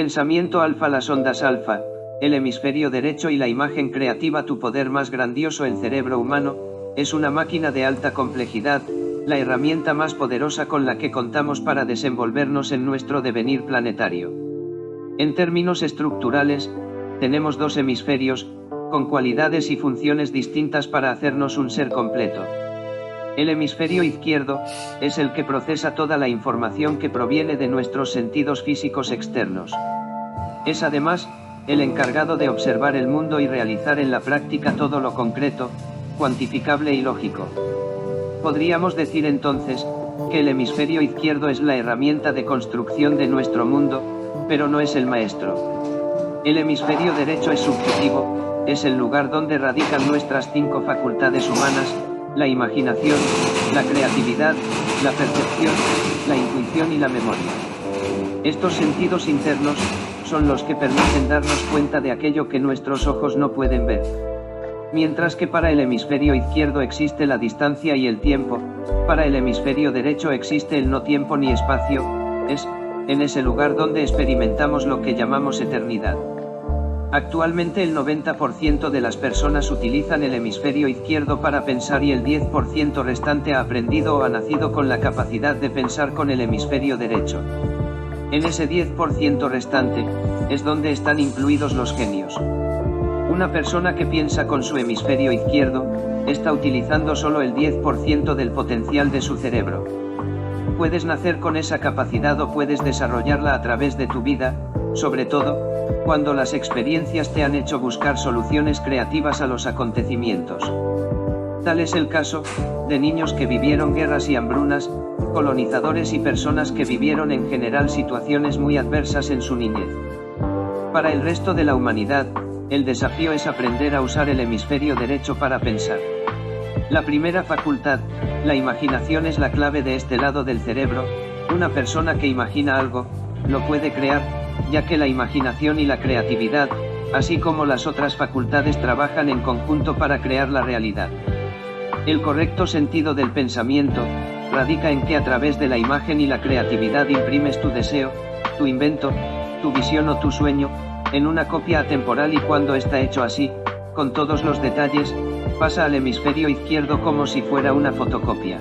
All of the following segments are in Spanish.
pensamiento alfa, las ondas alfa, el hemisferio derecho y la imagen creativa, tu poder más grandioso. El cerebro humano es una máquina de alta complejidad, la herramienta más poderosa con la que contamos para desenvolvernos en nuestro devenir planetario. En términos estructurales, tenemos dos hemisferios, con cualidades y funciones distintas para hacernos un ser completo. El hemisferio izquierdo es el que procesa toda la información que proviene de nuestros sentidos físicos externos. Es además el encargado de observar el mundo y realizar en la práctica todo lo concreto, cuantificable y lógico. Podríamos decir entonces que el hemisferio izquierdo es la herramienta de construcción de nuestro mundo, pero no es el maestro. El hemisferio derecho es subjetivo, es el lugar donde radican nuestras 5 facultades humanas: la imaginación, la creatividad, la percepción, la intuición y la memoria. Estos sentidos internos son los que permiten darnos cuenta de aquello que nuestros ojos no pueden ver. Mientras que para el hemisferio izquierdo existe la distancia y el tiempo, para el hemisferio derecho existe el no tiempo ni espacio, es en ese lugar donde experimentamos lo que llamamos eternidad. Actualmente el 90% de las personas utilizan el hemisferio izquierdo para pensar y el 10% restante ha aprendido o ha nacido con la capacidad de pensar con el hemisferio derecho. En ese 10% restante es donde están incluidos los genios. Una persona que piensa con su hemisferio izquierdo está utilizando solo el 10% del potencial de su cerebro. Puedes nacer con esa capacidad o puedes desarrollarla a través de tu vida, sobre todo cuando las experiencias te han hecho buscar soluciones creativas a los acontecimientos. Tal es el caso de niños que vivieron guerras y hambrunas, colonizadores y personas que vivieron en general situaciones muy adversas en su niñez. Para el resto de la humanidad, el desafío es aprender a usar el hemisferio derecho para pensar. La primera facultad, la imaginación, es la clave de este lado del cerebro. Una persona que imagina algo, lo puede crear, ya que la imaginación y la creatividad, así como las otras facultades, trabajan en conjunto para crear la realidad. El correcto sentido del pensamiento radica en que a través de la imagen y la creatividad imprimes tu deseo, tu invento, tu visión o tu sueño en una copia atemporal, y cuando está hecho así, con todos los detalles, pasa al hemisferio izquierdo como si fuera una fotocopia.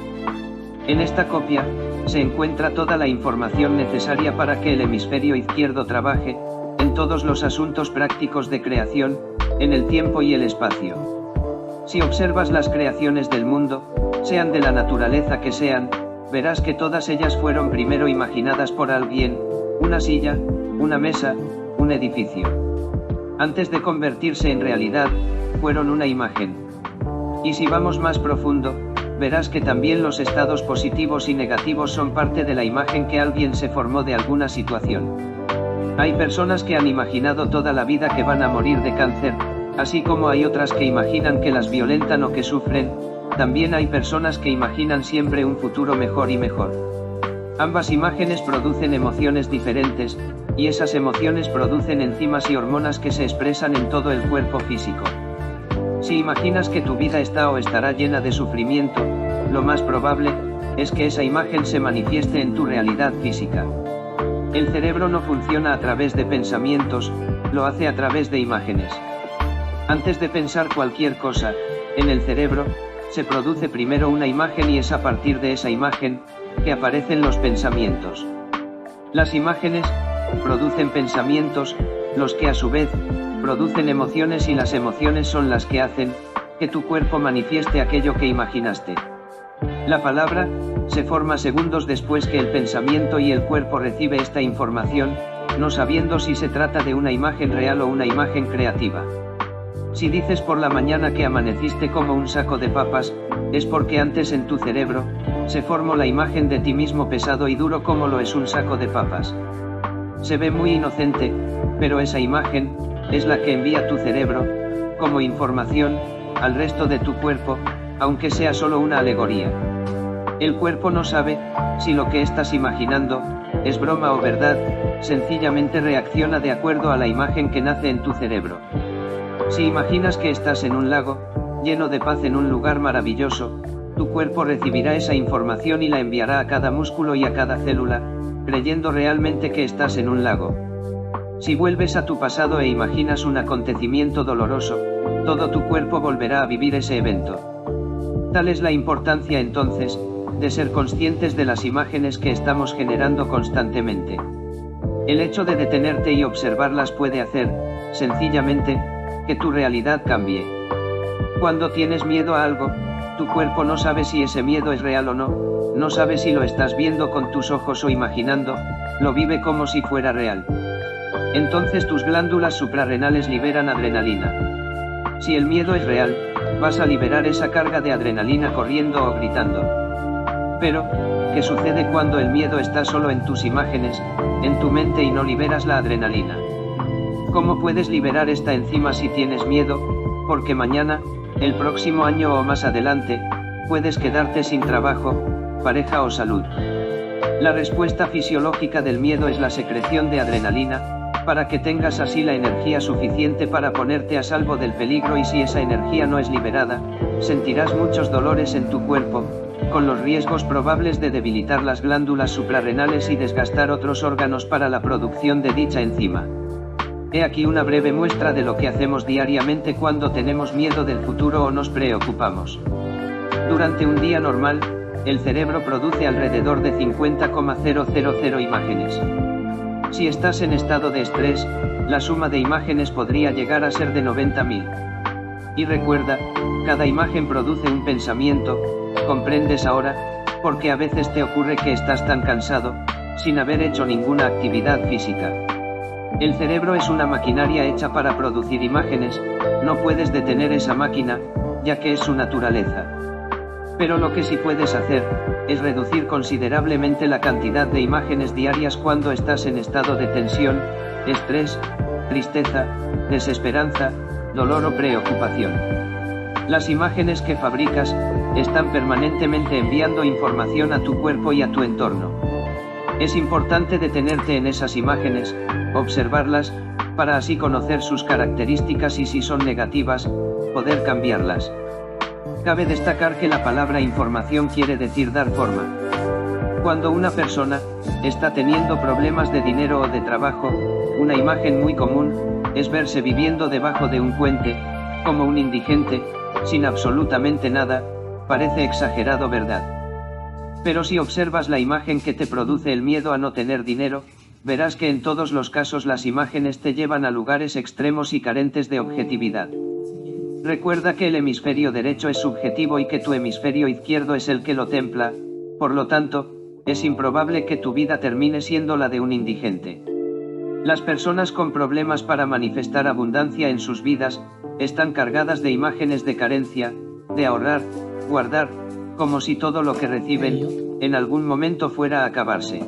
En esta copia se encuentra toda la información necesaria para que el hemisferio izquierdo trabaje en todos los asuntos prácticos de creación, en el tiempo y el espacio. Si observas las creaciones del mundo, sean de la naturaleza que sean, verás que todas ellas fueron primero imaginadas por alguien: una silla, una mesa, un edificio. Antes de convertirse en realidad, fueron una imagen. Y si vamos más profundo, verás que también los estados positivos y negativos son parte de la imagen que alguien se formó de alguna situación. Hay personas que han imaginado toda la vida que van a morir de cáncer, así como hay otras que imaginan que las violentan o que sufren. También hay personas que imaginan siempre un futuro mejor y mejor. Ambas imágenes producen emociones diferentes, y esas emociones producen enzimas y hormonas que se expresan en todo el cuerpo físico. Si imaginas que tu vida está o estará llena de sufrimiento, lo más probable es que esa imagen se manifieste en tu realidad física. El cerebro no funciona a través de pensamientos, lo hace a través de imágenes. Antes de pensar cualquier cosa, en el cerebro se produce primero una imagen, y es a partir de esa imagen que aparecen los pensamientos. Las imágenes producen pensamientos, los que a su vez producen emociones, y las emociones son las que hacen que tu cuerpo manifieste aquello que imaginaste. La palabra se forma segundos después que el pensamiento, y el cuerpo recibe esta información, no sabiendo si se trata de una imagen real o una imagen creativa. Si dices por la mañana que amaneciste como un saco de papas, es porque antes en tu cerebro se formó la imagen de ti mismo pesado y duro como lo es un saco de papas. Se ve muy inocente, pero esa imagen es la que envía tu cerebro, como información, al resto de tu cuerpo, aunque sea solo una alegoría. El cuerpo no sabe si lo que estás imaginando es broma o verdad, sencillamente reacciona de acuerdo a la imagen que nace en tu cerebro. Si imaginas que estás en un lago, lleno de paz en un lugar maravilloso, tu cuerpo recibirá esa información y la enviará a cada músculo y a cada célula, creyendo realmente que estás en un lago. Si vuelves a tu pasado e imaginas un acontecimiento doloroso, todo tu cuerpo volverá a vivir ese evento. Tal es la importancia entonces, de ser conscientes de las imágenes que estamos generando constantemente. El hecho de detenerte y observarlas puede hacer, sencillamente, que tu realidad cambie. Cuando tienes miedo a algo, tu cuerpo no sabe si ese miedo es real o no, no sabe si lo estás viendo con tus ojos o imaginando, lo vive como si fuera real. Entonces tus glándulas suprarrenales liberan adrenalina. Si el miedo es real, vas a liberar esa carga de adrenalina corriendo o gritando. Pero, ¿qué sucede cuando el miedo está solo en tus imágenes, en tu mente y no liberas la adrenalina? ¿Cómo puedes liberar esta enzima si tienes miedo? Porque mañana, el próximo año o más adelante, puedes quedarte sin trabajo, pareja o salud. La respuesta fisiológica del miedo es la secreción de adrenalina, para que tengas así la energía suficiente para ponerte a salvo del peligro, y si esa energía no es liberada, sentirás muchos dolores en tu cuerpo, con los riesgos probables de debilitar las glándulas suprarrenales y desgastar otros órganos para la producción de dicha enzima. He aquí una breve muestra de lo que hacemos diariamente cuando tenemos miedo del futuro o nos preocupamos. Durante un día normal, el cerebro produce alrededor de 50,000 imágenes. Si estás en estado de estrés, la suma de imágenes podría llegar a ser de 90.000. Y recuerda, cada imagen produce un pensamiento, ¿comprendes ahora? Porque a veces te ocurre que estás tan cansado, sin haber hecho ninguna actividad física. El cerebro es una maquinaria hecha para producir imágenes, no puedes detener esa máquina, ya que es su naturaleza. Pero lo que sí puedes hacer, es reducir considerablemente la cantidad de imágenes diarias cuando estás en estado de tensión, estrés, tristeza, desesperanza, dolor o preocupación. Las imágenes que fabricas, están permanentemente enviando información a tu cuerpo y a tu entorno. Es importante detenerte en esas imágenes, observarlas, para así conocer sus características y si son negativas, poder cambiarlas. Cabe destacar que la palabra información quiere decir dar forma. Cuando una persona está teniendo problemas de dinero o de trabajo, una imagen muy común es verse viviendo debajo de un puente, como un indigente, sin absolutamente nada. Parece exagerado, ¿verdad? Pero si observas la imagen que te produce el miedo a no tener dinero, verás que en todos los casos las imágenes te llevan a lugares extremos y carentes de objetividad. Recuerda que el hemisferio derecho es subjetivo y que tu hemisferio izquierdo es el que lo templa, por lo tanto, es improbable que tu vida termine siendo la de un indigente. Las personas con problemas para manifestar abundancia en sus vidas, están cargadas de imágenes de carencia, de ahorrar, guardar, como si todo lo que reciben, en algún momento fuera a acabarse.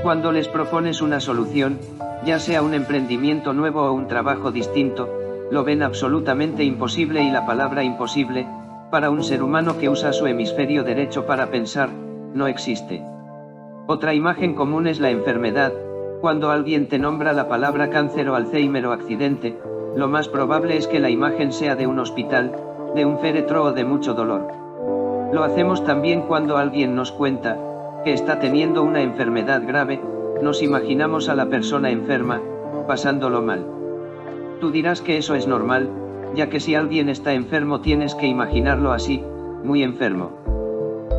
Cuando les propones una solución, ya sea un emprendimiento nuevo o un trabajo distinto, lo ven absolutamente imposible, y la palabra imposible, para un ser humano que usa su hemisferio derecho para pensar, no existe. Otra imagen común es la enfermedad. Cuando alguien te nombra la palabra cáncer o Alzheimer o accidente, lo más probable es que la imagen sea de un hospital, de un féretro o de mucho dolor. Lo hacemos también cuando alguien nos cuenta que está teniendo una enfermedad grave, nos imaginamos a la persona enferma, pasándolo mal. Tú dirás que eso es normal, ya que si alguien está enfermo tienes que imaginarlo así, muy enfermo.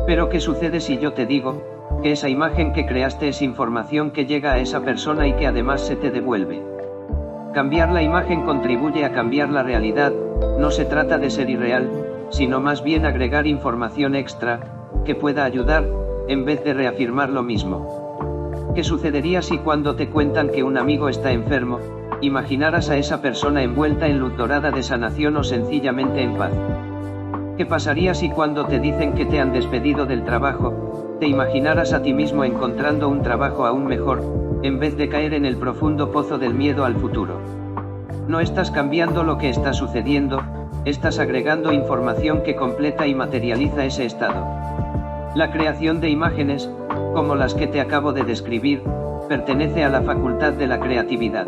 Pero ¿qué sucede si yo te digo que esa imagen que creaste es información que llega a esa persona y que además se te devuelve? Cambiar la imagen contribuye a cambiar la realidad. No se trata de ser irreal, sino más bien agregar información extra, que pueda ayudar, en vez de reafirmar lo mismo. ¿Qué sucedería si cuando te cuentan que un amigo está enfermo, imaginaras a esa persona envuelta en luz dorada de sanación o sencillamente en paz? ¿Qué pasaría si cuando te dicen que te han despedido del trabajo, te imaginaras a ti mismo encontrando un trabajo aún mejor, en vez de caer en el profundo pozo del miedo al futuro? No estás cambiando lo que está sucediendo, estás agregando información que completa y materializa ese estado. La creación de imágenes, como las que te acabo de describir, pertenece a la facultad de la creatividad.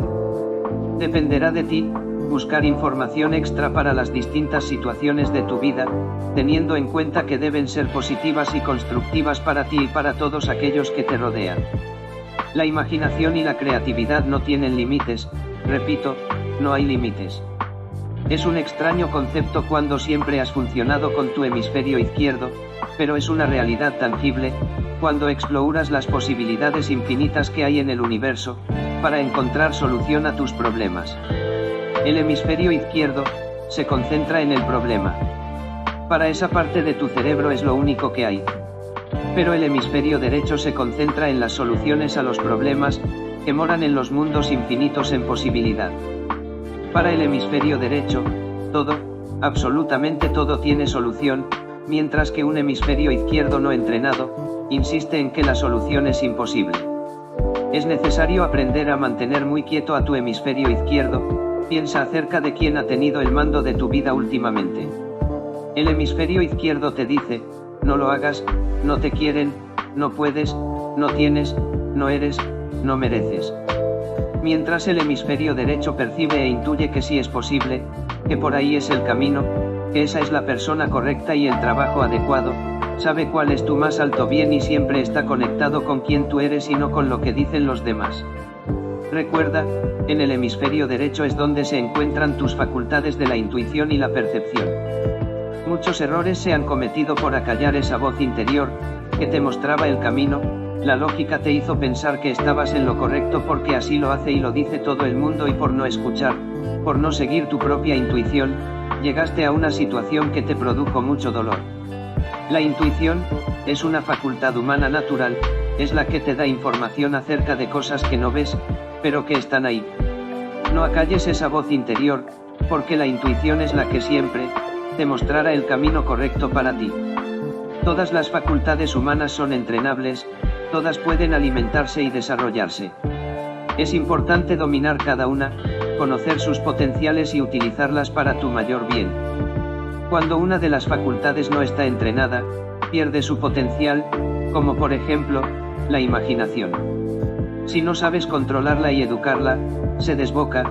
Dependerá de ti, buscar información extra para las distintas situaciones de tu vida, teniendo en cuenta que deben ser positivas y constructivas para ti y para todos aquellos que te rodean. La imaginación y la creatividad no tienen límites, repito, no hay límites. Es un extraño concepto cuando siempre has funcionado con tu hemisferio izquierdo, pero es una realidad tangible, cuando exploras las posibilidades infinitas que hay en el universo, para encontrar solución a tus problemas. El hemisferio izquierdo se concentra en el problema. Para esa parte de tu cerebro es lo único que hay. Pero el hemisferio derecho se concentra en las soluciones a los problemas, que moran en los mundos infinitos en posibilidad. Para el hemisferio derecho, todo, absolutamente todo tiene solución, mientras que un hemisferio izquierdo no entrenado, insiste en que la solución es imposible. Es necesario aprender a mantener muy quieto a tu hemisferio izquierdo. Piensa acerca de quién ha tenido el mando de tu vida últimamente. El hemisferio izquierdo te dice, no lo hagas, no te quieren, no puedes, no tienes, no eres, no mereces. Mientras el hemisferio derecho percibe e intuye que sí es posible, que por ahí es el camino, que esa es la persona correcta y el trabajo adecuado, sabe cuál es tu más alto bien y siempre está conectado con quien tú eres y no con lo que dicen los demás. Recuerda, en el hemisferio derecho es donde se encuentran tus facultades de la intuición y la percepción. Muchos errores se han cometido por acallar esa voz interior, que te mostraba el camino. La lógica te hizo pensar que estabas en lo correcto porque así lo hace y lo dice todo el mundo, y por no escuchar, por no seguir tu propia intuición, llegaste a una situación que te produjo mucho dolor. La intuición es una facultad humana natural, es la que te da información acerca de cosas que no ves, pero que están ahí. No acalles esa voz interior, porque la intuición es la que siempre te mostrará el camino correcto para ti. Todas las facultades humanas son entrenables, todas pueden alimentarse y desarrollarse. Es importante dominar cada una, conocer sus potenciales y utilizarlas para tu mayor bien. Cuando una de las facultades no está entrenada, pierde su potencial, como por ejemplo, la imaginación. Si no sabes controlarla y educarla, se desboca,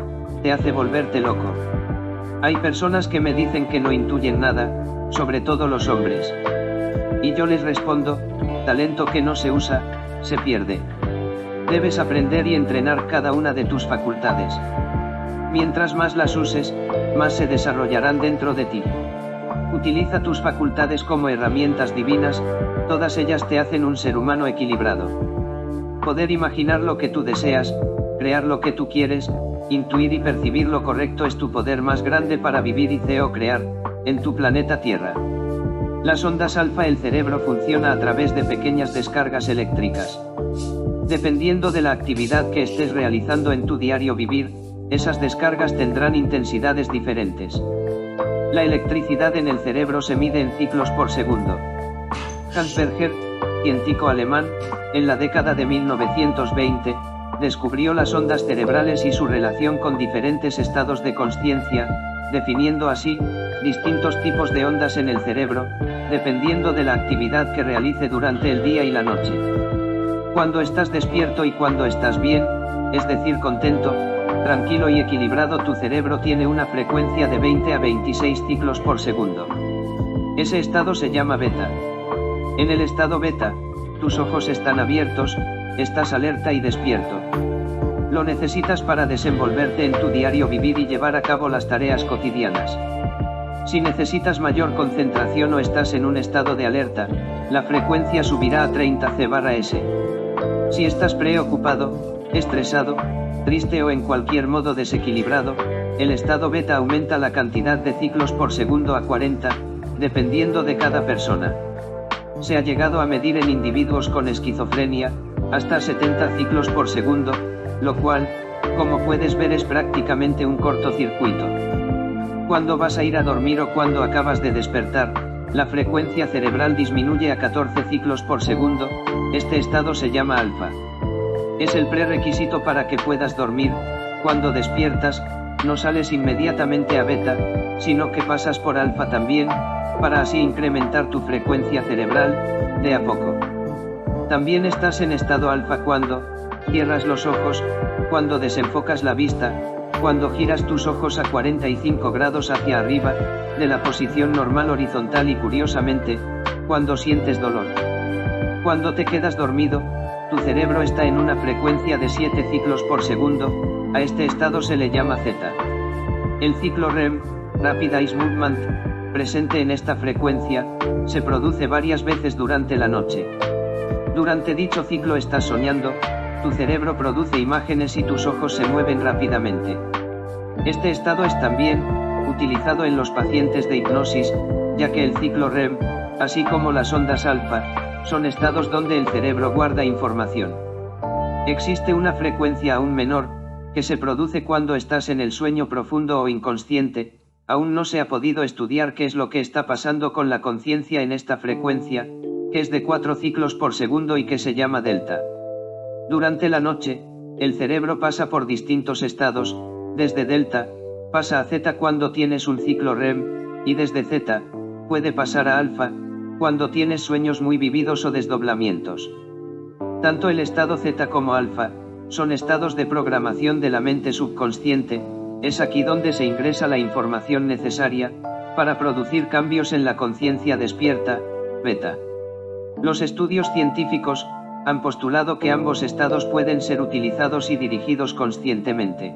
te hace volverte loco. Hay personas que me dicen que no intuyen nada, sobre todo los hombres. Y yo les respondo, talento que no se usa, se pierde. Debes aprender y entrenar cada una de tus facultades. Mientras más las uses, más se desarrollarán dentro de ti. Utiliza tus facultades como herramientas divinas, todas ellas te hacen un ser humano equilibrado. Poder imaginar lo que tú deseas, crear lo que tú quieres, intuir y percibir lo correcto es tu poder más grande para vivir y crear, en tu planeta Tierra. Las ondas alfa. El cerebro funciona a través de pequeñas descargas eléctricas. Dependiendo de la actividad que estés realizando en tu diario vivir, esas descargas tendrán intensidades diferentes. La electricidad en el cerebro se mide en ciclos por segundo. Hans Berger, científico alemán, en la década de 1920, descubrió las ondas cerebrales y su relación con diferentes estados de consciencia, definiendo así distintos tipos de ondas en el cerebro, dependiendo de la actividad que realice durante el día y la noche. Cuando estás despierto y cuando estás bien, es decir, contento, tranquilo y equilibrado, tu cerebro tiene una frecuencia de 20 a 26 ciclos por segundo. Ese estado se llama beta. En el estado beta, tus ojos están abiertos, estás alerta y despierto. Lo necesitas para desenvolverte en tu diario vivir y llevar a cabo las tareas cotidianas. Si necesitas mayor concentración o estás en un estado de alerta, la frecuencia subirá a 30 C/S. Si estás preocupado, estresado, triste o en cualquier modo desequilibrado, el estado beta aumenta la cantidad de ciclos por segundo a 40, dependiendo de cada persona. Se ha llegado a medir en individuos con esquizofrenia, hasta 70 ciclos por segundo, lo cual, como puedes ver, es prácticamente un cortocircuito. Cuando vas a ir a dormir o cuando acabas de despertar, la frecuencia cerebral disminuye a 14 ciclos por segundo, este estado se llama alfa. Es el prerequisito para que puedas dormir. Cuando despiertas, no sales inmediatamente a beta, sino que pasas por alfa también, para así incrementar tu frecuencia cerebral, de a poco. También estás en estado alfa cuando cierras los ojos, cuando desenfocas la vista, cuando giras tus ojos a 45 grados hacia arriba, de la posición normal horizontal y curiosamente, cuando sientes dolor. Cuando te quedas dormido, tu cerebro está en una frecuencia de 7 ciclos por segundo, a este estado se le llama zeta. El ciclo REM, Rapid Eye Movement, presente en esta frecuencia, se produce varias veces durante la noche. Durante dicho ciclo estás soñando, tu cerebro produce imágenes y tus ojos se mueven rápidamente. Este estado es también utilizado en los pacientes de hipnosis, ya que el ciclo REM, así como las ondas alfa, son estados donde el cerebro guarda información. Existe una frecuencia aún menor, que se produce cuando estás en el sueño profundo o inconsciente. Aún no se ha podido estudiar qué es lo que está pasando con la conciencia en esta frecuencia, que es de 4 ciclos por segundo y que se llama delta. Durante la noche, el cerebro pasa por distintos estados, desde delta, pasa a zeta cuando tienes un ciclo REM, y desde zeta, puede pasar a alfa, cuando tienes sueños muy vividos o desdoblamientos. Tanto el estado zeta como alfa, son estados de programación de la mente subconsciente. Es aquí donde se ingresa la información necesaria, para producir cambios en la conciencia despierta, beta. Los estudios científicos, han postulado que ambos estados pueden ser utilizados y dirigidos conscientemente.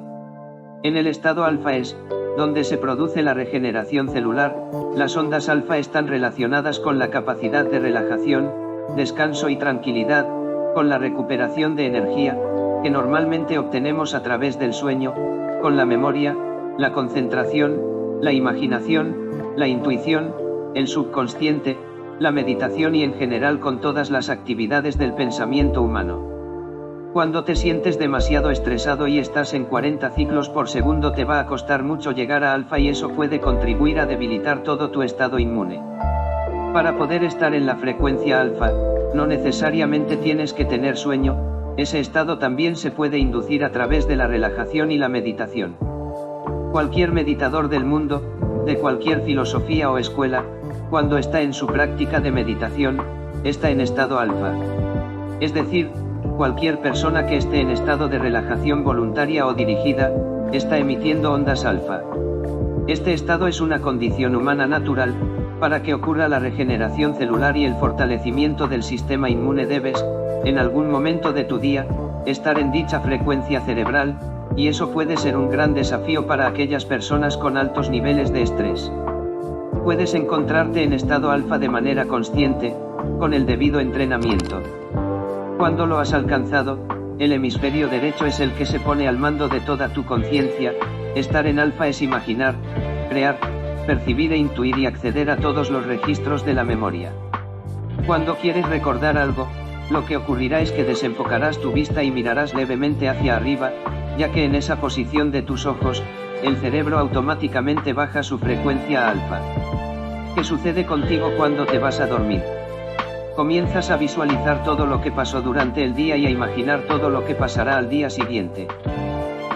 En el estado alfa es, donde se produce la regeneración celular. Las ondas alfa están relacionadas con la capacidad de relajación, descanso y tranquilidad, con la recuperación de energía, que normalmente obtenemos a través del sueño, con la memoria, la concentración, la imaginación, la intuición, el subconsciente, la meditación y en general con todas las actividades del pensamiento humano. Cuando te sientes demasiado estresado y estás en 40 ciclos por segundo te va a costar mucho llegar a alfa y eso puede contribuir a debilitar todo tu estado inmune. Para poder estar en la frecuencia alfa, no necesariamente tienes que tener sueño. Ese estado también se puede inducir a través de la relajación y la meditación. Cualquier meditador del mundo, de cualquier filosofía o escuela, cuando está en su práctica de meditación, está en estado alfa. Es decir, cualquier persona que esté en estado de relajación voluntaria o dirigida, está emitiendo ondas alfa. Este estado es una condición humana natural. Para que ocurra la regeneración celular y el fortalecimiento del sistema inmune debes, en algún momento de tu día, estar en dicha frecuencia cerebral, y eso puede ser un gran desafío para aquellas personas con altos niveles de estrés. Puedes encontrarte en estado alfa de manera consciente, con el debido entrenamiento. Cuando lo has alcanzado, el hemisferio derecho es el que se pone al mando de toda tu conciencia. Estar en alfa es imaginar, crear, percibir e intuir y acceder a todos los registros de la memoria. Cuando quieres recordar algo, lo que ocurrirá es que desenfocarás tu vista y mirarás levemente hacia arriba, ya que en esa posición de tus ojos, el cerebro automáticamente baja su frecuencia a alfa. ¿Qué sucede contigo cuando te vas a dormir? Comienzas a visualizar todo lo que pasó durante el día y a imaginar todo lo que pasará al día siguiente.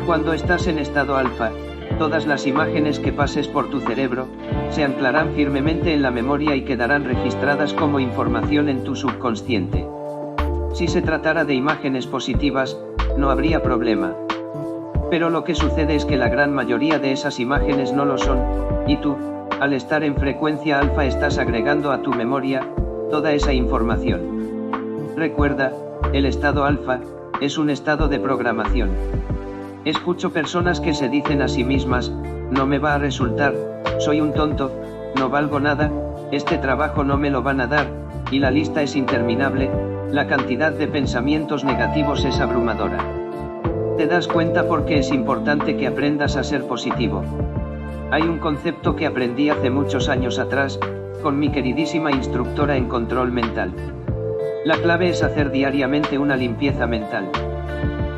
Cuando estás en estado alfa, todas las imágenes que pases por tu cerebro, se anclarán firmemente en la memoria y quedarán registradas como información en tu subconsciente. Si se tratara de imágenes positivas, no habría problema. Pero lo que sucede es que la gran mayoría de esas imágenes no lo son, y tú, al estar en frecuencia alfa estás agregando a tu memoria, toda esa información. Recuerda, el estado alfa, es un estado de programación. Escucho personas que se dicen a sí mismas, no me va a resultar, soy un tonto, no valgo nada, este trabajo no me lo van a dar, y la lista es interminable, la cantidad de pensamientos negativos es abrumadora. ¿Te das cuenta por qué es importante que aprendas a ser positivo? Hay un concepto que aprendí hace muchos años atrás, con mi queridísima instructora en control mental. La clave es hacer diariamente una limpieza mental.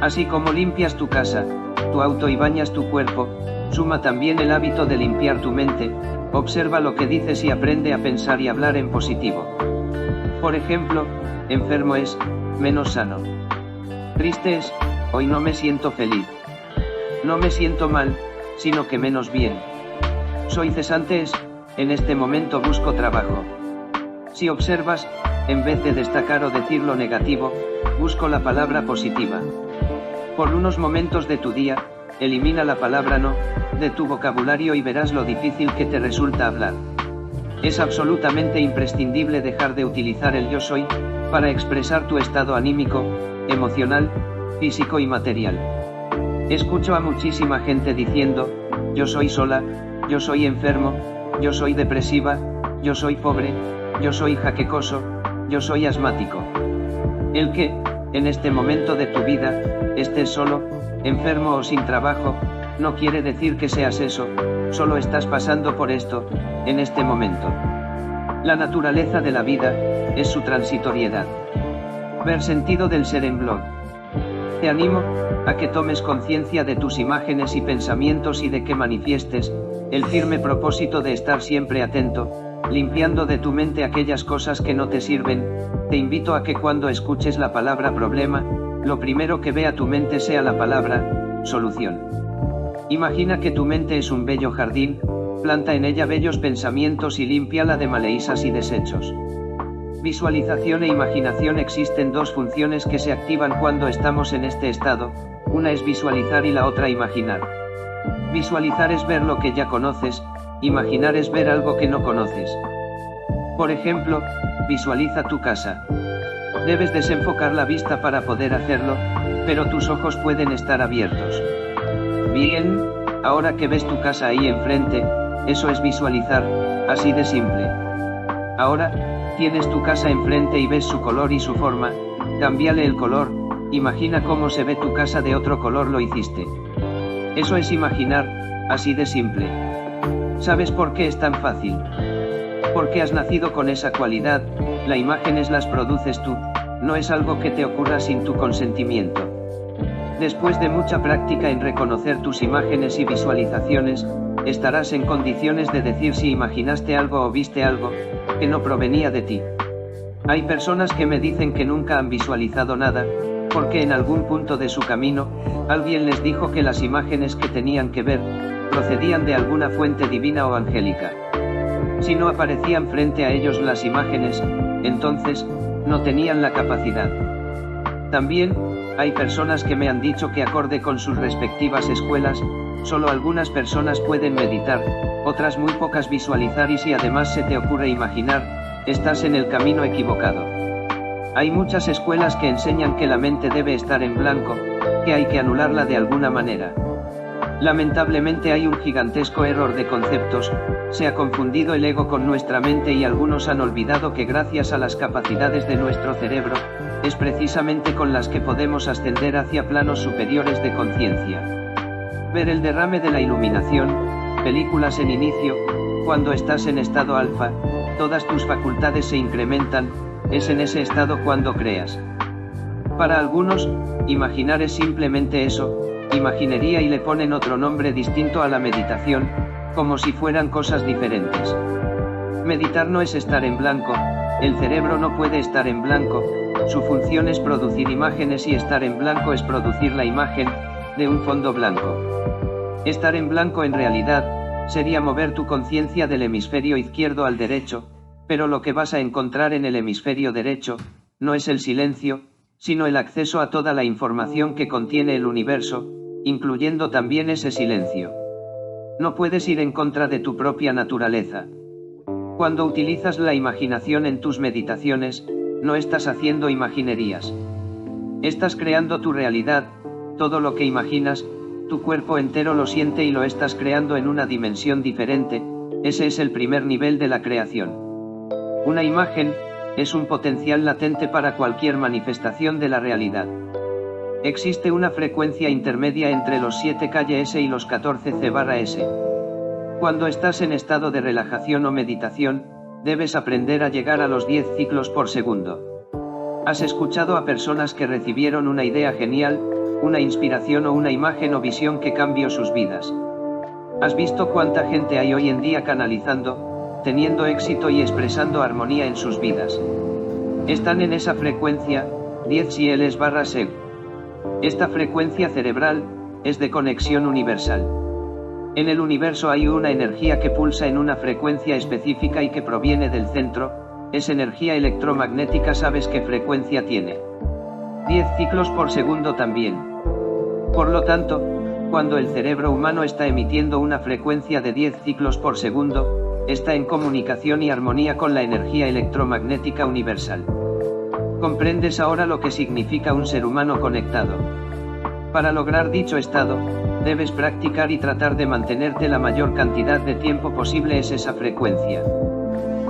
Así como limpias tu casa, tu auto y bañas tu cuerpo, suma también el hábito de limpiar tu mente. Observa lo que dices y aprende a pensar y hablar en positivo. Por ejemplo, enfermo es, menos sano. Triste es, hoy no me siento feliz. No me siento mal, sino que menos bien. Soy cesante es, en este momento busco trabajo. Si observas, en vez de destacar o decir lo negativo, busco la palabra positiva. Por unos momentos de tu día, elimina la palabra no, de tu vocabulario y verás lo difícil que te resulta hablar. Es absolutamente imprescindible dejar de utilizar el yo soy, para expresar tu estado anímico, emocional, físico y material. Escucho a muchísima gente diciendo, yo soy sola, yo soy enfermo, yo soy depresiva, yo soy pobre, yo soy jaquecoso, yo soy asmático. El que, en este momento de tu vida, estés solo, enfermo o sin trabajo, no quiere decir que seas eso, solo estás pasando por esto, en este momento. La naturaleza de la vida, es su transitoriedad. Ver sentido del ser en blog. Te animo, a que tomes conciencia de tus imágenes y pensamientos y de que manifiestes, el firme propósito de estar siempre atento, limpiando de tu mente aquellas cosas que no te sirven. Te invito a que cuando escuches la palabra problema, lo primero que vea tu mente sea la palabra solución. Imagina que tu mente es un bello jardín, planta en ella bellos pensamientos y límpiala de maleisas y desechos. Visualización e imaginación. Existen dos funciones que se activan cuando estamos en este estado, una es visualizar y la otra imaginar. Visualizar es ver lo que ya conoces, imaginar es ver algo que no conoces. Por ejemplo, visualiza tu casa. Debes desenfocar la vista para poder hacerlo, pero tus ojos pueden estar abiertos. Bien, ahora que ves tu casa ahí enfrente, eso es visualizar, así de simple. Ahora, tienes tu casa enfrente y ves su color y su forma, cámbiale el color, imagina cómo se ve tu casa de otro color, lo hiciste. Eso es imaginar, así de simple. ¿Sabes por qué es tan fácil? Porque has nacido con esa cualidad, las imágenes las produces tú, no es algo que te ocurra sin tu consentimiento. Después de mucha práctica en reconocer tus imágenes y visualizaciones, estarás en condiciones de decir si imaginaste algo o viste algo, que no provenía de ti. Hay personas que me dicen que nunca han visualizado nada, porque en algún punto de su camino, alguien les dijo que las imágenes que tenían que ver, procedían de alguna fuente divina o angélica. Si no aparecían frente a ellos las imágenes, entonces, no tenían la capacidad. También, hay personas que me han dicho que acorde con sus respectivas escuelas, solo algunas personas pueden meditar, otras muy pocas visualizar, y si además se te ocurre imaginar, estás en el camino equivocado. Hay muchas escuelas que enseñan que la mente debe estar en blanco, que hay que anularla de alguna manera. Lamentablemente hay un gigantesco error de conceptos, se ha confundido el ego con nuestra mente y algunos han olvidado que gracias a las capacidades de nuestro cerebro, es precisamente con las que podemos ascender hacia planos superiores de conciencia. Ver el derrame de la iluminación, películas en inicio, cuando estás en estado alfa, todas tus facultades se incrementan, es en ese estado cuando creas. Para algunos, imaginar es simplemente eso, imaginería, y le ponen otro nombre distinto a la meditación, como si fueran cosas diferentes. Meditar no es estar en blanco, el cerebro no puede estar en blanco, su función es producir imágenes y estar en blanco es producir la imagen, de un fondo blanco. Estar en blanco en realidad, sería mover tu conciencia del hemisferio izquierdo al derecho, pero lo que vas a encontrar en el hemisferio derecho, no es el silencio, sino el acceso a toda la información que contiene el universo, incluyendo también ese silencio. No puedes ir en contra de tu propia naturaleza. Cuando utilizas la imaginación en tus meditaciones, no estás haciendo imaginerías. Estás creando tu realidad, todo lo que imaginas, tu cuerpo entero lo siente y lo estás creando en una dimensión diferente, ese es el primer nivel de la creación. Una imagen, es un potencial latente para cualquier manifestación de la realidad. Existe una frecuencia intermedia entre los 7 kS y los 14 C/S. Cuando estás en estado de relajación o meditación, debes aprender a llegar a los 10 ciclos por segundo. ¿Has escuchado a personas que recibieron una idea genial, una inspiración o una imagen o visión que cambió sus vidas? ¿Has visto cuánta gente hay hoy en día canalizando, teniendo éxito y expresando armonía en sus vidas? Están en esa frecuencia, 10 CLS/seg. Esta frecuencia cerebral, es de conexión universal. En el universo hay una energía que pulsa en una frecuencia específica y que proviene del centro, es energía electromagnética. ¿Sabes qué frecuencia tiene? 10 ciclos por segundo también. Por lo tanto, cuando el cerebro humano está emitiendo una frecuencia de 10 ciclos por segundo, está en comunicación y armonía con la energía electromagnética universal. Comprendes ahora lo que significa un ser humano conectado. Para lograr dicho estado, debes practicar y tratar de mantenerte la mayor cantidad de tiempo posible es esa frecuencia.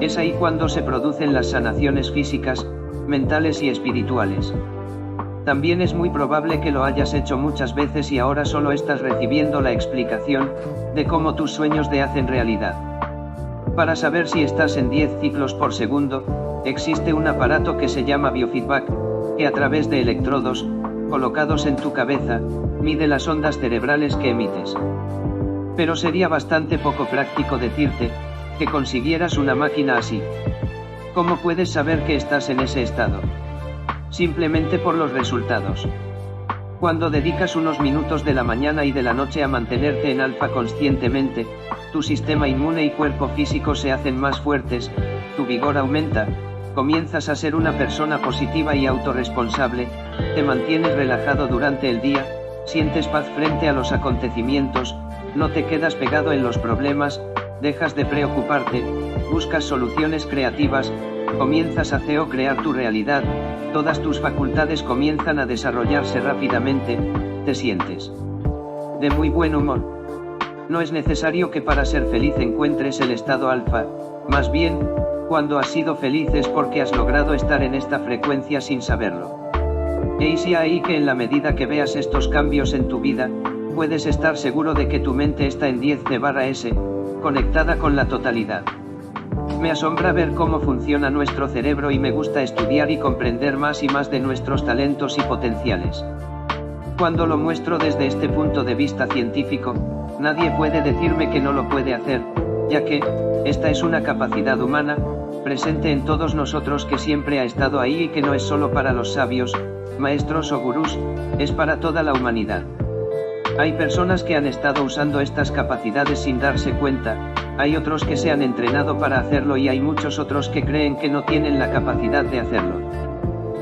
Es ahí cuando se producen las sanaciones físicas, mentales y espirituales. También es muy probable que lo hayas hecho muchas veces y ahora solo estás recibiendo la explicación de cómo tus sueños te hacen realidad. Para saber si estás en 10 ciclos por segundo, existe un aparato que se llama biofeedback, que a través de electrodos, colocados en tu cabeza, mide las ondas cerebrales que emites. Pero sería bastante poco práctico decirte que consiguieras una máquina así. ¿Cómo puedes saber que estás en ese estado? Simplemente por los resultados. Cuando dedicas unos minutos de la mañana y de la noche a mantenerte en alfa conscientemente, tu sistema inmune y cuerpo físico se hacen más fuertes, tu vigor aumenta, comienzas a ser una persona positiva y autorresponsable, te mantienes relajado durante el día, sientes paz frente a los acontecimientos, no te quedas pegado en los problemas, dejas de preocuparte, buscas soluciones creativas, comienzas a crear tu realidad, todas tus facultades comienzan a desarrollarse rápidamente, te sientes de muy buen humor. No es necesario que para ser feliz encuentres el estado alfa, más bien, cuando has sido feliz es porque has logrado estar en esta frecuencia sin saberlo. Y si ahí que en la medida que veas estos cambios en tu vida, puedes estar seguro de que tu mente está en 10C/S, conectada con la totalidad. Me asombra ver cómo funciona nuestro cerebro y me gusta estudiar y comprender más y más de nuestros talentos y potenciales. Cuando lo muestro desde este punto de vista científico, nadie puede decirme que no lo puede hacer, ya que, esta es una capacidad humana, presente en todos nosotros que siempre ha estado ahí y que no es solo para los sabios, maestros o gurús, es para toda la humanidad. Hay personas que han estado usando estas capacidades sin darse cuenta, hay otros que se han entrenado para hacerlo y hay muchos otros que creen que no tienen la capacidad de hacerlo.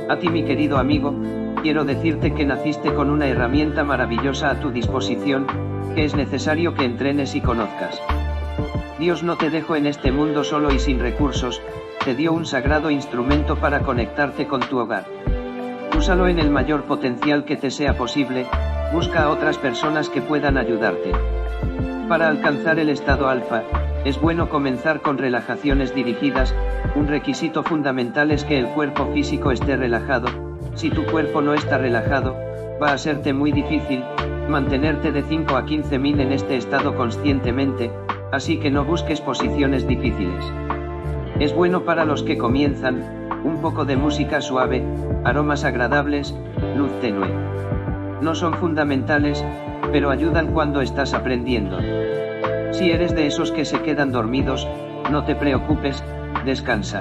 A ti, mi querido amigo, quiero decirte que naciste con una herramienta maravillosa a tu disposición, que es necesario que entrenes y conozcas. Dios no te dejó en este mundo solo y sin recursos, te dio un sagrado instrumento para conectarte con tu hogar. Úsalo en el mayor potencial que te sea posible, busca a otras personas que puedan ayudarte. Para alcanzar el estado alfa, es bueno comenzar con relajaciones dirigidas, un requisito fundamental es que el cuerpo físico esté relajado, si tu cuerpo no está relajado, va a serte muy difícil mantenerte de 5 a 15 min en este estado conscientemente, así que no busques posiciones difíciles. Es bueno para los que comienzan, un poco de música suave, aromas agradables, luz tenue. No son fundamentales, pero ayudan cuando estás aprendiendo. Si eres de esos que se quedan dormidos, no te preocupes, descansa.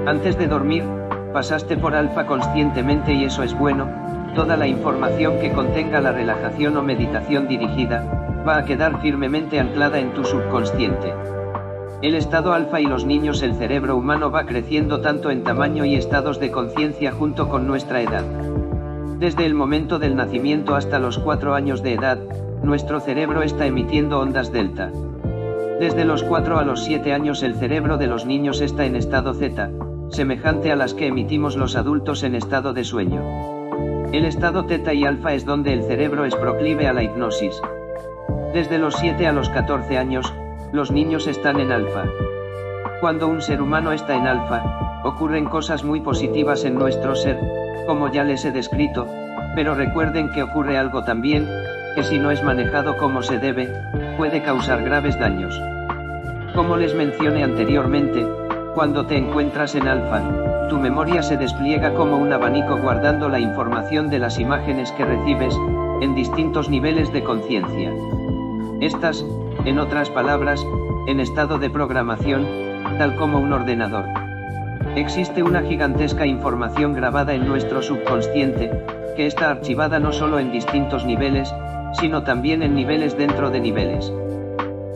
Antes de dormir, pasaste por alfa conscientemente y eso es bueno, toda la información que contenga la relajación o meditación dirigida, va a quedar firmemente anclada en tu subconsciente. El estado alfa y los niños, el cerebro humano va creciendo tanto en tamaño y estados de conciencia junto con nuestra edad. Desde el momento del nacimiento hasta los 4 años de edad, nuestro cerebro está emitiendo ondas delta. Desde los 4 a los 7 años el cerebro de los niños está en estado zeta, semejante a las que emitimos los adultos en estado de sueño. El estado teta y alfa es donde el cerebro es proclive a la hipnosis. Desde los 7 a los 14 años, los niños están en alfa. Cuando un ser humano está en alfa, ocurren cosas muy positivas en nuestro ser, como ya les he descrito, pero recuerden que ocurre algo también, que si no es manejado como se debe, puede causar graves daños. Como les mencioné anteriormente, cuando te encuentras en alfa, tu memoria se despliega como un abanico guardando la información de las imágenes que recibes, en distintos niveles de conciencia. Estas, en otras palabras, en estado de programación, tal como un ordenador. Existe una gigantesca información grabada en nuestro subconsciente, que está archivada no solo en distintos niveles, sino también en niveles dentro de niveles.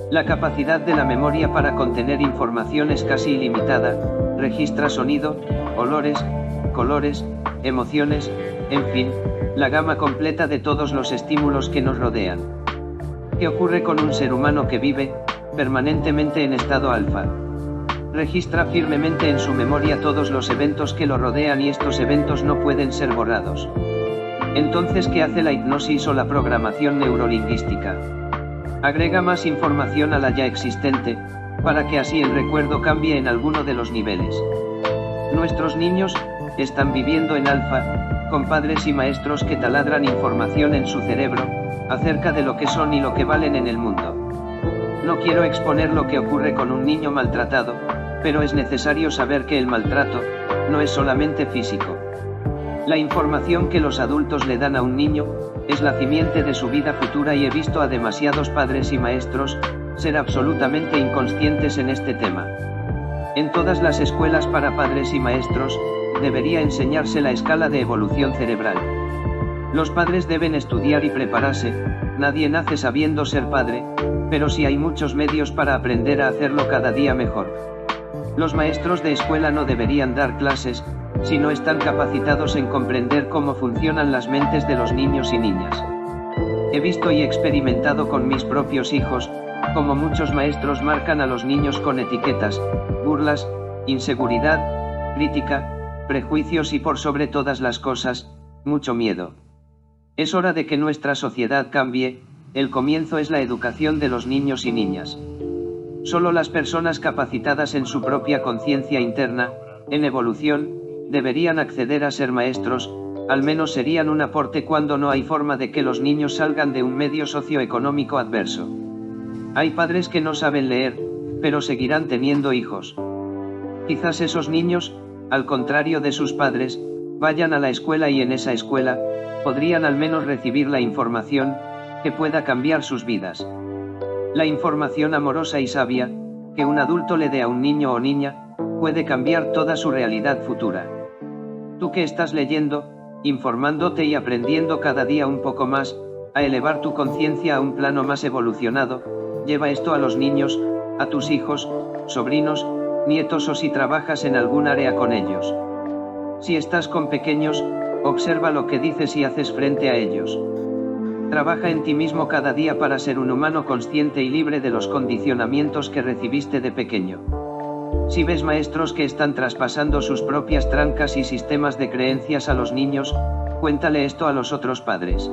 La capacidad de la memoria para contener información es casi ilimitada, registra sonido, olores, colores, emociones, en fin, la gama completa de todos los estímulos que nos rodean. ¿Qué ocurre con un ser humano que vive permanentemente en estado alfa? Registra firmemente en su memoria todos los eventos que lo rodean y estos eventos no pueden ser borrados. Entonces, ¿qué hace la hipnosis o la programación neurolingüística? Agrega más información a la ya existente, para que así el recuerdo cambie en alguno de los niveles. Nuestros niños están viviendo en alfa, con padres y maestros que taladran información en su cerebro, acerca de lo que son y lo que valen en el mundo. No quiero exponer lo que ocurre con un niño maltratado, pero es necesario saber que el maltrato no es solamente físico. La información que los adultos le dan a un niño es la simiente de su vida futura y he visto a demasiados padres y maestros ser absolutamente inconscientes en este tema. En todas las escuelas para padres y maestros debería enseñarse la escala de evolución cerebral. Los padres deben estudiar y prepararse. Nadie nace sabiendo ser padre, pero sí hay muchos medios para aprender a hacerlo cada día mejor. Los maestros de escuela no deberían dar clases, si no están capacitados en comprender cómo funcionan las mentes de los niños y niñas. He visto y experimentado con mis propios hijos, cómo muchos maestros marcan a los niños con etiquetas, burlas, inseguridad, crítica, prejuicios y por sobre todas las cosas, mucho miedo. Es hora de que nuestra sociedad cambie. El comienzo es la educación de los niños y niñas. Solo las personas capacitadas en su propia conciencia interna, en evolución, deberían acceder a ser maestros, al menos serían un aporte cuando no hay forma de que los niños salgan de un medio socioeconómico adverso. Hay padres que no saben leer, pero seguirán teniendo hijos. Quizás esos niños, al contrario de sus padres, vayan a la escuela y en esa escuela, podrían al menos recibir la información que pueda cambiar sus vidas. La información amorosa y sabia que un adulto le dé a un niño o niña puede cambiar toda su realidad futura. Tú que estás leyendo, informándote y aprendiendo cada día un poco más, a elevar tu conciencia a un plano más evolucionado, lleva esto a los niños, a tus hijos, sobrinos, nietos o si trabajas en algún área con ellos. Si estás con pequeños, observa lo que dices y haces frente a ellos. Trabaja en ti mismo cada día para ser un humano consciente y libre de los condicionamientos que recibiste de pequeño. Si ves maestros que están traspasando sus propias trancas y sistemas de creencias a los niños, cuéntale esto a los otros padres.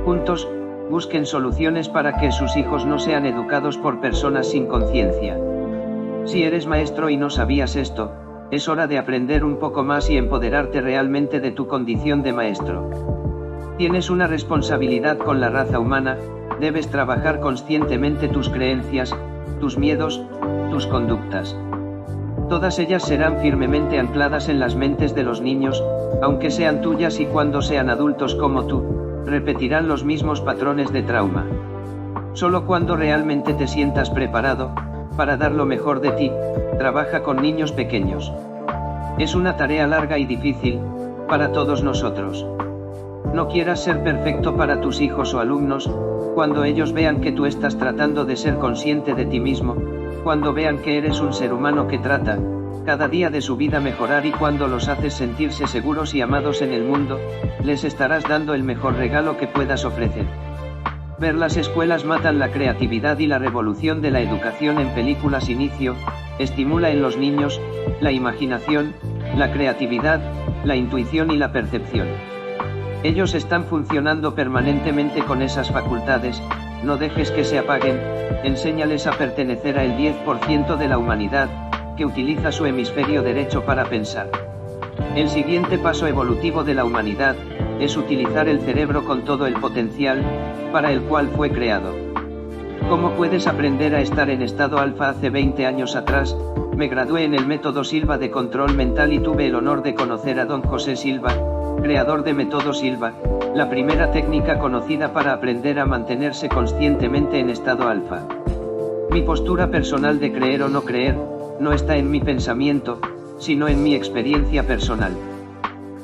Juntos, busquen soluciones para que sus hijos no sean educados por personas sin conciencia. Si eres maestro y no sabías esto, es hora de aprender un poco más y empoderarte realmente de tu condición de maestro. Tienes una responsabilidad con la raza humana, debes trabajar conscientemente tus creencias, tus miedos, tus conductas. Todas ellas serán firmemente ancladas en las mentes de los niños, aunque sean tuyas y cuando sean adultos como tú, repetirán los mismos patrones de trauma. Solo cuando realmente te sientas preparado, para dar lo mejor de ti, trabaja con niños pequeños. Es una tarea larga y difícil, para todos nosotros. No quieras ser perfecto para tus hijos o alumnos, cuando ellos vean que tú estás tratando de ser consciente de ti mismo, cuando vean que eres un ser humano que trata, cada día de su vida mejorar y cuando los haces sentirse seguros y amados en el mundo, les estarás dando el mejor regalo que puedas ofrecer. Ver las escuelas matan la creatividad y la revolución de la educación en películas inicio, estimula en los niños, la imaginación, la creatividad, la intuición y la percepción. Ellos están funcionando permanentemente con esas facultades, no dejes que se apaguen, enséñales a pertenecer al 10% de la humanidad, que utiliza su hemisferio derecho para pensar. El siguiente paso evolutivo de la humanidad, es utilizar el cerebro con todo el potencial, para el cual fue creado. ¿Cómo puedes aprender a estar en estado alfa? Hace 20 años atrás, me gradué en el método Silva de control mental y tuve el honor de conocer a don José Silva, creador de método Silva, la primera técnica conocida para aprender a mantenerse conscientemente en estado alfa. Mi postura personal de creer o no creer, no está en mi pensamiento, sino en mi experiencia personal.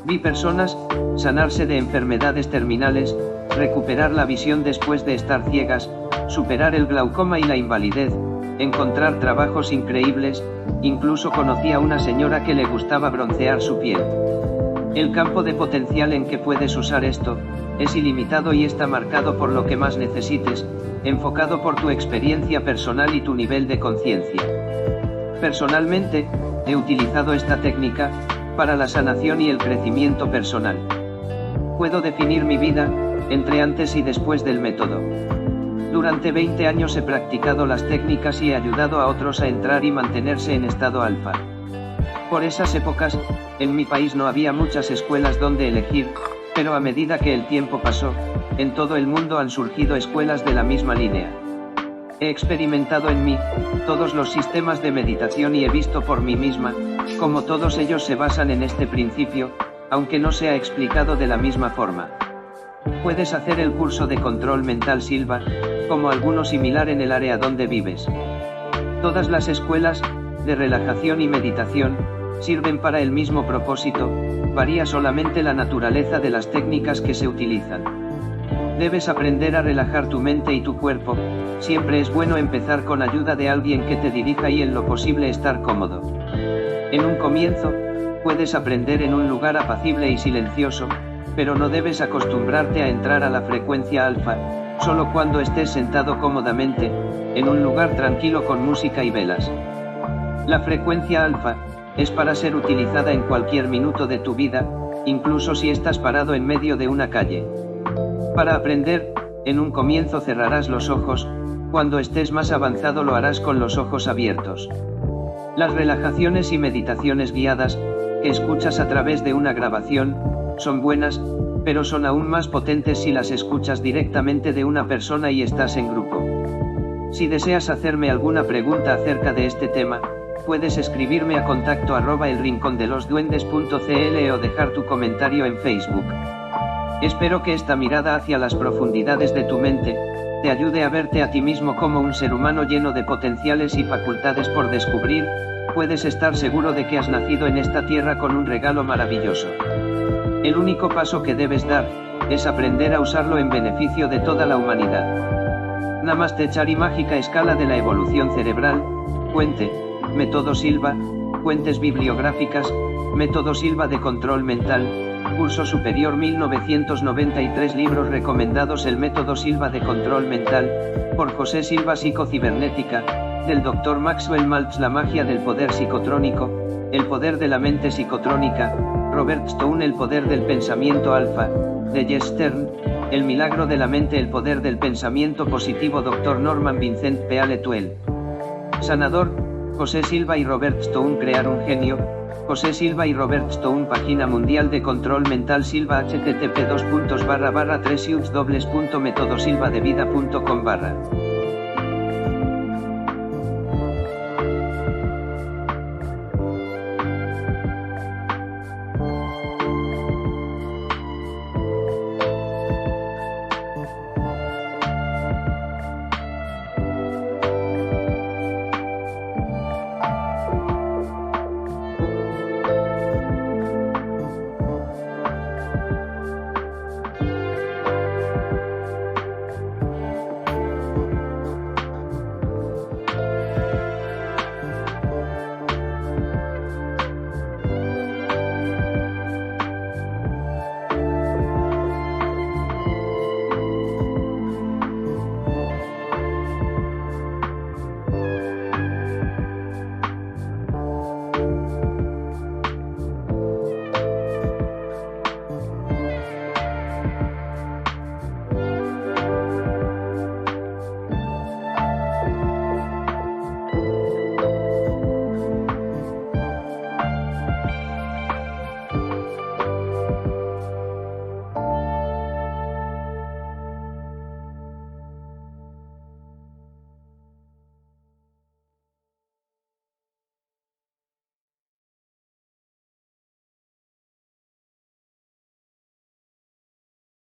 Vi personas sanarse de enfermedades terminales, recuperar la visión después de estar ciegas, superar el glaucoma y la invalidez, encontrar trabajos increíbles, incluso conocí a una señora que le gustaba broncear su piel. El campo de potencial en que puedes usar esto, es ilimitado y está marcado por lo que más necesites, enfocado por tu experiencia personal y tu nivel de conciencia. Personalmente, he utilizado esta técnica para la sanación y el crecimiento personal. Puedo definir mi vida entre antes y después del método. Durante 20 años he practicado las técnicas y he ayudado a otros a entrar y mantenerse en estado alfa. Por esas épocas, en mi país no había muchas escuelas donde elegir, pero a medida que el tiempo pasó, en todo el mundo han surgido escuelas de la misma línea. He experimentado en mí todos los sistemas de meditación y he visto por mí misma cómo todos ellos se basan en este principio, aunque no se ha explicado de la misma forma. Puedes hacer el curso de control mental Silva, como alguno similar en el área donde vives. Todas las escuelas de relajación y meditación sirven para el mismo propósito, varía solamente la naturaleza de las técnicas que se utilizan. Debes aprender a relajar tu mente y tu cuerpo, siempre es bueno empezar con ayuda de alguien que te dirija y en lo posible estar cómodo. En un comienzo, puedes aprender en un lugar apacible y silencioso, pero no debes acostumbrarte a entrar a la frecuencia alfa, solo cuando estés sentado cómodamente, en un lugar tranquilo con música y velas. La frecuencia alfa es para ser utilizada en cualquier minuto de tu vida, incluso si estás parado en medio de una calle. Para aprender, en un comienzo cerrarás los ojos, cuando estés más avanzado lo harás con los ojos abiertos. Las relajaciones y meditaciones guiadas, que escuchas a través de una grabación, son buenas, pero son aún más potentes si las escuchas directamente de una persona y estás en grupo. Si deseas hacerme alguna pregunta acerca de este tema, puedes escribirme a contacto@elrincondelosduendes.cl o dejar tu comentario en Facebook. Espero que esta mirada hacia las profundidades de tu mente te ayude a verte a ti mismo como un ser humano lleno de potenciales y facultades por descubrir. Puedes estar seguro de que has nacido en esta tierra con un regalo maravilloso. El único paso que debes dar es aprender a usarlo en beneficio de toda la humanidad. Namaste Chari Mágica Escala de la Evolución Cerebral, Puente, Método Silva, Fuentes bibliográficas, Método Silva de Control Mental, Curso Superior 1993 Libros recomendados El Método Silva de Control Mental, por José Silva Psicocibernética, del Dr. Maxwell Maltz La Magia del Poder Psicotrónico, El Poder de la Mente Psicotrónica, Robert Stone El Poder del Pensamiento Alfa, de Jess Stern, El Milagro de la Mente El Poder del Pensamiento Positivo Dr. Norman Vincent Peale Tuel. Sanador, José Silva y Robert Stone Crear un Genio, José Silva y Robert Stone Página Mundial de Control Mental Silva http://3ups.metodosilvadevida.com/